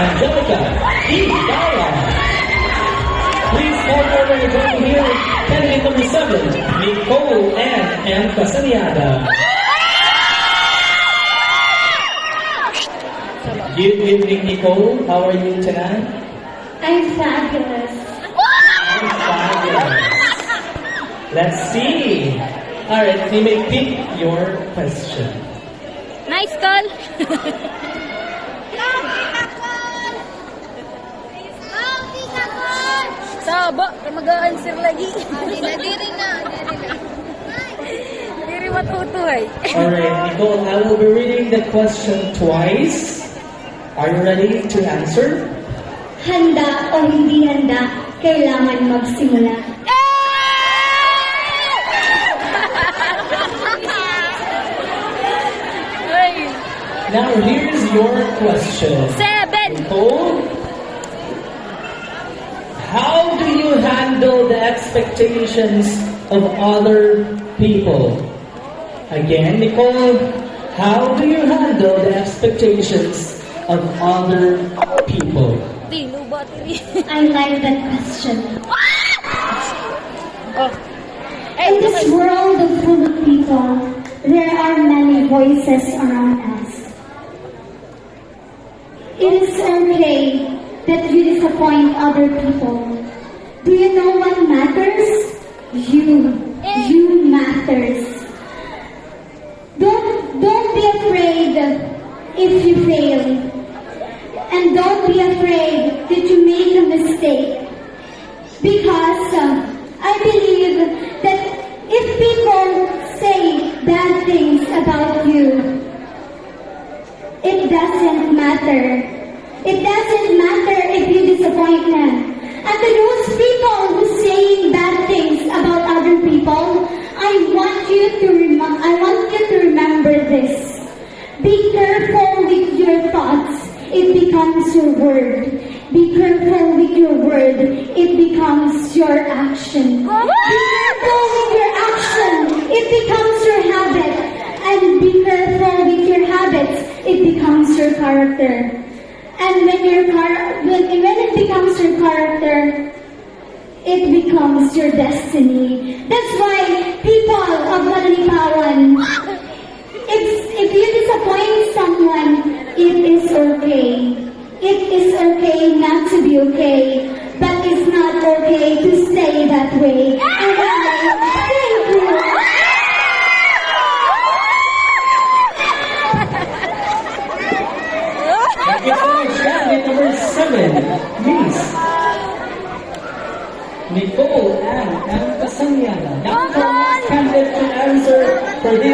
Angelica E. Dara. Please call over and join me here, candidate number 7, Nicole Ann M. Casaniada. Good evening, Nicole. How are you tonight? I'm fabulous. I'm fabulous. Let's see. Alright, you may pick your question. Nice call. Sabo, mag-a-answer lagi. Diri na. Diri matutuhay. Alright, Nicole, I will be reading the question twice. Are you ready to answer? Handa o hindi handa, kailangan magsimula. Now, here's your question. 7. Nicole, how do you handle the expectations of other people? Again, Nicole, how do you handle the expectations of other people? Tilo battery. I like that question. Oh. In this world full of people, there are many voices around us. It is okay that you disappoint other people. Do you know what matters? You. You matters. Don't be afraid if you fail. And don't be afraid that you make a mistake. Because I believe that if people say bad things about you, it doesn't matter. It doesn't matter if you disappoint them. And to those people who say bad things about other people, I want you to remember this. Be careful with your thoughts. It becomes your word. Be careful with your word. It becomes your action. Be careful with your action. It becomes your habit. And be careful with your habits. It becomes your character. And when it becomes your character, it becomes your destiny. That's why people of Manalipawan, if you disappoint someone, it is okay. It is okay not to be okay, but it's not okay to stay that way. And thank you. Candidate number 7, Miss Nicole Ann M. Casaniada. Now, the last candidate to answer for this